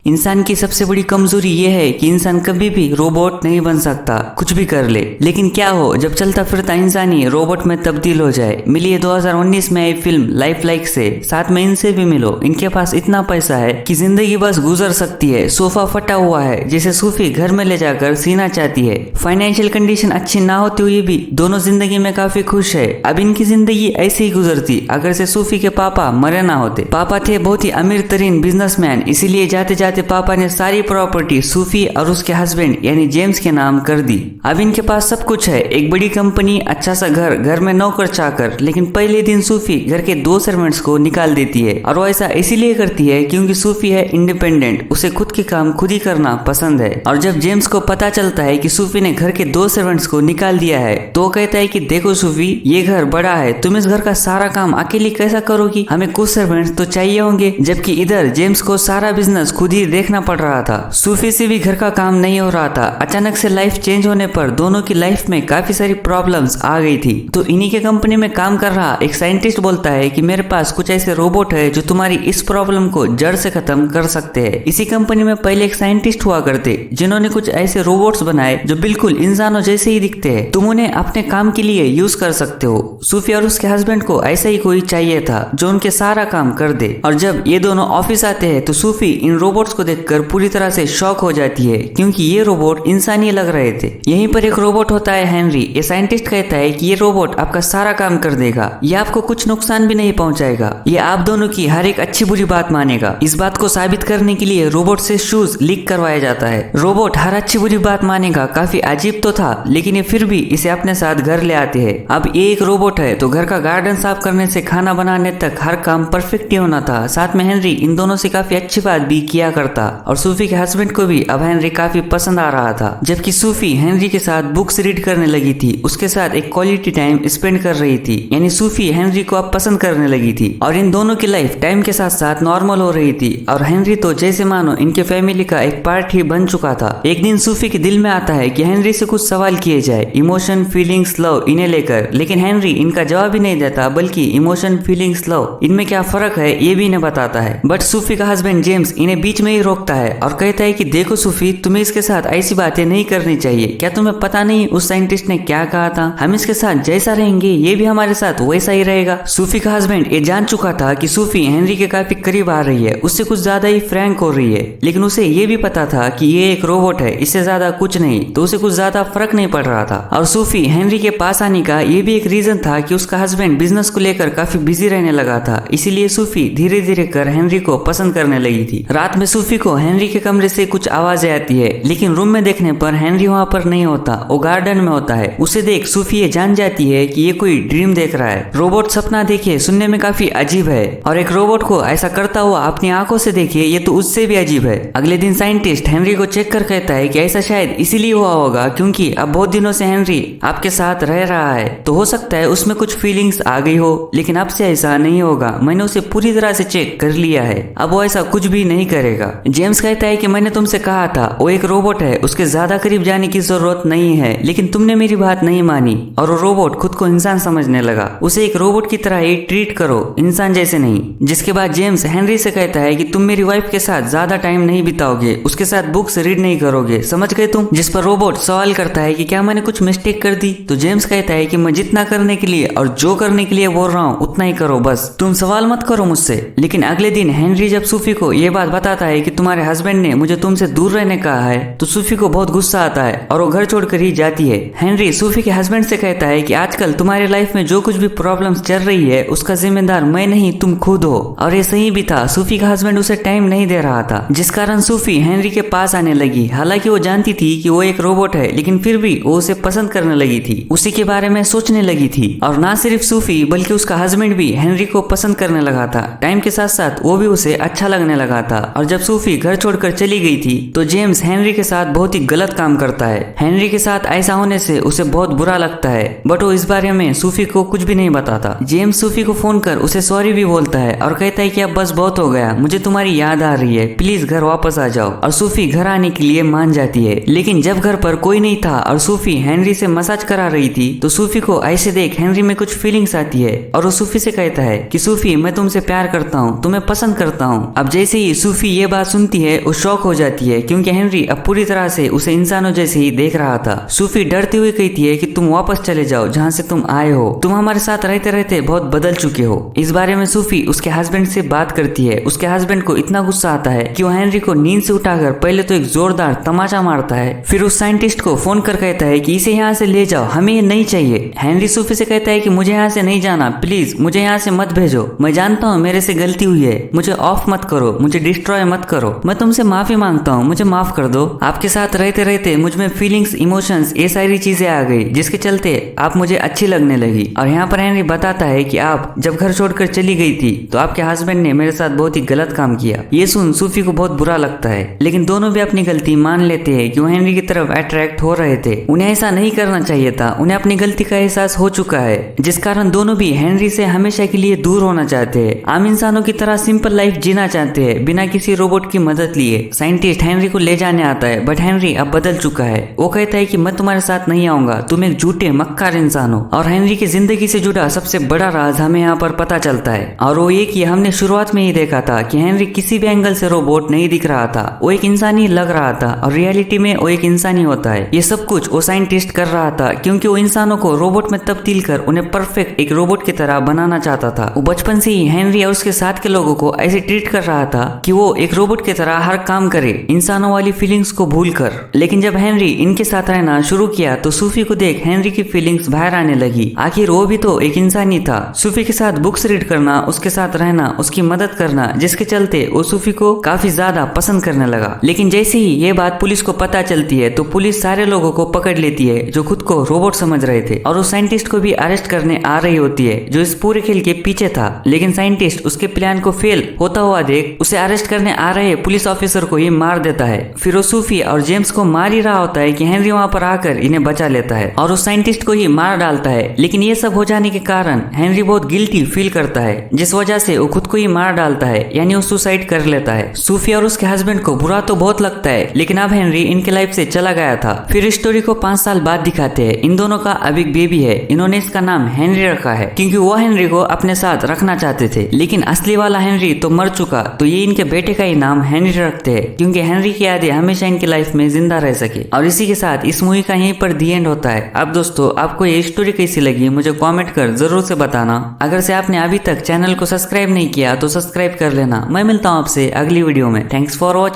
इंसान की सबसे बड़ी कमजोरी ये है कि इंसान कभी भी रोबोट नहीं बन सकता, कुछ भी कर ले। लेकिन क्या हो जब चलता फिरता इंसान ही रोबोट में तब्दील हो जाए। मिलिए 2019 में आई फिल्म लाइफ लाइक से, साथ में इनसे भी मिलो। इनके पास इतना पैसा है कि जिंदगी बस गुजर सकती है। सोफा फटा हुआ है जिसे सूफी घर में ले जाकर सीना चाहती है। फाइनेंशियल कंडीशन अच्छी ना होते हुए भी दोनों जिंदगी में काफी खुश है। अब इनकी जिंदगी ऐसे ही गुजरती अगर से सूफी के पापा मरे ना होते। पापा थे बहुत ही अमीर तरीन बिजनेसमैन, इसीलिए जाते जाते पापा ने सारी प्रॉपर्टी सूफी और उसके हस्बैंड यानी जेम्स के नाम कर दी। अब इनके पास सब कुछ है, एक बड़ी कंपनी, अच्छा सा घर, घर में नौकर चाकर। लेकिन पहले दिन सूफी घर के 2 सर्वेंट्स को निकाल देती है और वो ऐसा इसीलिए करती है क्योंकि सूफी है इंडिपेंडेंट, उसे खुद के काम खुद ही करना पसंद है। और जब जेम्स को पता चलता है कि सूफी ने घर के 2 सर्वेंट्स को निकाल दिया है तो वो कहता है कि देखो सूफी, ये घर बड़ा है, तुम इस घर का सारा काम अकेली कैसा करोगी, हमें कुछ सर्वेंट्स तो चाहिए होंगे। जबकि इधर जेम्स को सारा बिजनेस खुद ही देखना पड़ रहा था। सूफी से भी घर का काम नहीं हो रहा था। अचानक से लाइफ चेंज होने पर दोनों की लाइफ में काफी सारी प्रॉब्लम्स आ गई थी। तो इन्हीं के कंपनी में काम कर रहा एक साइंटिस्ट बोलता है कि मेरे पास कुछ ऐसे रोबोट है जो तुम्हारी इस प्रॉब्लम को जड़ से खत्म कर सकते हैं। इसी कंपनी में पहले एक साइंटिस्ट हुआ करते जिन्होंने कुछ ऐसे रोबोट्स बनाए जो बिल्कुल इंसानों जैसे ही दिखते हैं। तुम उन्हें अपने काम के लिए यूज कर सकते हो। सूफी और उसके हस्बैंड को ऐसा ही कोई चाहिए था जो उनके सारा काम कर दे। और जब ये दोनों ऑफिस आते हैं तो सूफी इन रोबोट्स को देखकर पूरी तरह से शॉक हो जाती है क्योंकि ये रोबोट इंसानी लग रहे थे। यहीं पर एक रोबोट होता है हेनरी। ये साइंटिस्ट कहता है कि ये रोबोट आपका सारा काम कर देगा, ये आपको कुछ नुकसान भी नहीं पहुंचाएगा, ये आप दोनों की हर एक अच्छी बुरी बात मानेगा। इस बात को साबित करने के लिए रोबोट से शूज लीक करवाया जाता है। रोबोट हर अच्छी बुरी बात मानेगा। काफी अजीब तो था लेकिन ये फिर भी इसे अपने साथ घर ले आते हैं। अब ये एक रोबोट है तो घर का गार्डन साफ करने से खाना बनाने तक हर काम परफेक्ट ही होना था। साथ में हेनरी इन दोनों से काफी अच्छी बात भी किया करता और सूफी के हस्बैंड को भी अब हेनरी काफी पसंद आ रहा था। जबकि सूफी हेनरी के साथ बुक्स रीड करने लगी थी, उसके साथ एक क्वालिटी टाइम स्पेंड कर रही थी। यानी सूफी हेनरी को अब पसंद करने लगी थी और इन दोनों की लाइफ टाइम के साथ साथ नॉर्मल हो रही थी। और हेनरी तो जैसे मानो इनके फैमिली का एक पार्ट ही बन चुका था। एक दिन सूफी के दिल में आता है कि हेनरी से कुछ सवाल किए जाए, इमोशन, फीलिंग्स, लव इन्हें लेकर। लेकिन हेनरी इनका जवाब ही नहीं देता, बल्कि इमोशन, फीलिंग्स, लव इनमें क्या फर्क है ये भी इन्हें बताता है। बट सूफी का हस्बैंड जेम्स इन्हें बीच में ही रोकता है और कहता है कि देखो सूफी, तुम्हें इसके साथ ऐसी बातें नहीं करनी चाहिए। क्या तुम्हें पता नहीं उस साइंटिस्ट ने क्या कहा था, हम इसके साथ जैसा रहेंगे ये भी हमारे साथ वैसा ही रहेगा। सूफी का हस्बैंड ये जान चुका था कि सूफी हेनरी के काफी करीब आ रही है, उससे कुछ ज्यादा ही फ्रैंक हो रही है। लेकिन उसे ये भी पता था कि ये एक रोबोट है, इससे ज्यादा कुछ नहीं, तो उसे कुछ ज्यादा फर्क नहीं पड़ रहा था। और सूफी हेनरी के पास आने का ये भी एक रीजन था कि उसका हस्बैंड बिजनेस को लेकर काफी बिजी रहने लगा था। इसीलिए सूफी धीरे धीरे कर हेनरी को पसंद करने लगी थी। रात में सूफी को हेनरी के कमरे से कुछ आवाजें आती है, लेकिन रूम में देखने पर हेनरी वहाँ पर नहीं होता, वो गार्डन में होता है। उसे देख सूफी ये जान जाती है कि ये कोई ड्रीम देख रहा है। रोबोट सपना देखे सुनने में काफी अजीब है और एक रोबोट को ऐसा करता हुआ अपनी आंखों से देखे ये तो उससे भी अजीब है। अगले दिन साइंटिस्ट हेनरी को चेक कर कहता है कि ऐसा शायद इसीलिए हुआ होगा क्योंकि अब बहुत दिनों से हेनरी आपके साथ रह रहा है, तो हो सकता है उसमें कुछ फीलिंग्स आ गई हो। लेकिन अब से ऐसा नहीं होगा, मैंने उसे पूरी तरह से चेक कर लिया है, अब वो ऐसा कुछ भी नहीं करेगा। जेम्स कहता है कि मैंने तुमसे कहा था वो एक रोबोट है, उसके ज्यादा करीब जाने की जरूरत नहीं है, लेकिन तुमने मेरी बात नहीं मानी और वो रोबोट खुद को इंसान समझने लगा। उसे एक रोबोट की तरह ही ट्रीट करो, इंसान जैसे नहीं। जिसके बाद जेम्स हेनरी से कहता है कि तुम मेरी वाइफ के साथ ज्यादा टाइम नहीं बिताओगे, उसके साथ बुक्स रीड नहीं करोगे, समझ गए तुम। जिस पर रोबोट सवाल करता है कि क्या मैंने कुछ मिस्टेक कर दी, तो जेम्स कहता है कि मैं जितना करने के लिए और जो करने के लिए बोल रहा हूँ उतना ही करो, बस तुम सवाल मत करो मुझसे। लेकिन अगले दिन हेनरी जब सूफी को ये बात बताता है कि तुम्हारे हस्बैंड ने मुझे तुमसे दूर रहने कहा है, तो सूफी को बहुत गुस्सा आता है और वो घर छोड़कर ही जाती है। हेनरी सूफी के हस्बैंड से कहता है कि आजकल तुम्हारी लाइफ में जो कुछ भी प्रॉब्लम्स चल रही है उसका जिम्मेदार मैं नहीं तुम खुद हो। और ये सही भी था, सूफी का हस्बैंड उसे टाइम नहीं दे रहा था, जिस कारण सूफी हेनरी के पास आने लगी। हालांकि वो जानती थी कि वो एक रोबोट है, लेकिन फिर भी वो उसे पसंद करने लगी थी, उसी के बारे में सोचने लगी थी। और ना सिर्फ सूफी बल्कि उसका हस्बैंड भी हेनरी को पसंद करने लगा था। टाइम के साथ साथ वो भी उसे अच्छा लगने लगा था। और जब सूफी घर छोड़कर चली गई थी तो जेम्स हेनरी के साथ बहुत ही गलत काम करता है। हेनरी के साथ ऐसा होने से उसे बहुत बुरा लगता है, बट वो इस बारे में सूफी को कुछ भी नहीं बताता। जेम्स सूफी को फोन कर उसे सॉरी भी बोलता है और कहता है कि अब बस बहुत हो गया, मुझे तुम्हारी याद आ रही है, प्लीज घर वापस आ जाओ। और सूफी घर आने के लिए मान जाती है। लेकिन जब घर पर कोई नहीं था और सूफी हेनरी से मसाज करा रही थी तो सूफी को ऐसे देख हेनरी में कुछ फीलिंग्स आती है और वो सूफी से कहता है कि सूफी, मैं तुमसे प्यार करता हूँ, तुम्हें पसंद करता हूँ। अब जैसे ही सूफी ये बात सुनती है वो शॉक हो जाती है क्योंकि हेनरी अब पूरी तरह से उसे इंसानों जैसे ही देख रहा था। सूफी डरते हुए कहती है कि तुम वापस चले जाओ जहाँ से तुम आए हो, तुम हमारे साथ रहते रहते बहुत बदल चुके हो। इस बारे में सूफी उसके हस्बैंड से बात करती है। उसके हस्बैंड को इतना गुस्सा आता है कि वो हेनरी को नींद से उठाकर पहले तो एक जोरदार तमाचा मारता है, फिर उस साइंटिस्ट को फोन कर कहता है कि इसे यहाँ से ले जाओ, हमें ये नहीं चाहिए। हेनरी सूफी से कहता है कि मुझे यहाँ से नहीं जाना, प्लीज मुझे यहाँ से मत भेजो, मैं जानता हूँ मेरे से गलती हुई है, मुझे ऑफ मत करो, मुझे डिस्ट्रॉय मत करो, मैं तुमसे माफी मांगता हूँ, मुझे माफ कर दो। आपके साथ रहते रहते मुझ में फीलिंग्स, इमोशंस, ये सारी चीजें आ गई जिसके चलते आप मुझे अच्छी लगने लगी। और यहाँ पर हेनरी बताता है कि आप जब घर छोड़कर चली गई थी तो आपके हस्बैंड ने मेरे साथ बहुत ही गलत काम किया। ये सुन सूफी को बहुत बुरा लगता है, लेकिन दोनों भी अपनी गलती मान लेते हैं कि वो हेनरी की तरफ अट्रैक्ट हो रहे थे। उन्हें ऐसा नहीं करना चाहिए था, उन्हें अपनी गलती का एहसास हो चुका है, जिस कारण दोनों भी हेनरी से हमेशा के लिए दूर होना चाहते हैं। आम इंसानों की तरह सिंपल लाइफ जीना चाहते हैं बिना किसी रोबोट की मदद लिए। साइंटिस्ट हेनरी को ले जाने आता है बट हेनरी अब बदल चुका है। वो कहता है कि मैं तुम्हारे साथ नहीं आऊंगा, तुम एक झूठे मक्कार इंसान हो। और हेनरी की जिंदगी से जुड़ा सबसे बड़ा राज हमें यहाँ पर पता चलता है, और वो ये कि हमने शुरुआत में ही देखा था कि हेनरी किसी भी एंगल से रोबोट नहीं दिख रहा था, वो एक इंसान ही लग रहा था और रियलिटी में वो एक इंसान ही होता है। ये सब कुछ वो साइंटिस्ट कर रहा था क्योंकि वो इंसानों को रोबोट में तब्दील कर उन्हें परफेक्ट एक रोबोट की तरह बनाना चाहता था। वो बचपन से ही हेनरी और उसके साथ के लोगों को ऐसे ट्रीट कर रहा था कि वो एक रोबोट की तरह हर काम करे, इंसानों वाली फीलिंग्स को भूल कर। लेकिन जब हेनरी इनके साथ रहना शुरू किया तो सूफी को देख हेनरी की फीलिंग्स बाहर आने लगी। आखिर वो भी तो एक इंसान ही था। सूफी के साथ बुक्स रीड करना, उसके साथ रहना, उसकी मदद करना, जिसके चलते वो सूफी को काफी ज्यादा पसंद करने लगा। लेकिन जैसे ही ये बात पुलिस को पता चलती है तो पुलिस सारे लोगों को पकड़ लेती है जो खुद को रोबोट समझ रहे थे, और उस साइंटिस्ट को भी अरेस्ट करने आ रही होती है जो इस पूरे खेल के पीछे था। लेकिन साइंटिस्ट उसके प्लान को फेल होता हुआ देख उसे अरेस्ट करने आ रहे पुलिस ऑफिसर को ही मार देता है। फिर वो सूफी और जेम्स को मार ही रहा होता है कि हेनरी वहां पर आकर इन्हें बचा लेता है और उस साइंटिस्ट को ही मार डालता है। लेकिन ये सब हो जाने के कारण हेनरी बहुत गिल्टी फील करता है, जिस वजह से वो खुद को ही मार डालता है, यानी वो सुसाइड कर लेता है। सूफी और उसके हस्बैंड को बुरा तो बहुत लगता है, लेकिन अब हेनरी इनके लाइफ से चला गया था। फिर स्टोरी को 5 साल बाद दिखाते हैं। इन दोनों का अब एक बेबी है। इन्होंने इसका नाम हेनरी रखा है क्योंकि वो हेनरी को अपने साथ रखना चाहते थे, लेकिन असली वाला हेनरी तो मर चुका, तो ये इनके बेटे का ही नाम हेनरी रखते हैं क्योंकि हेनरी की यादें हमेशा इनकी लाइफ में जिंदा रह सके। और इसी के साथ इस मूवी का यहीं पर दी एंड होता है। अब दोस्तों आपको ये स्टोरी कैसी लगी मुझे कमेंट कर जरूर से बताना। अगर से आपने अभी तक चैनल को सब्सक्राइब नहीं किया तो सब्सक्राइब कर लेना। मैं मिलता हूँ आपसे अगली वीडियो में। Thanks for watching.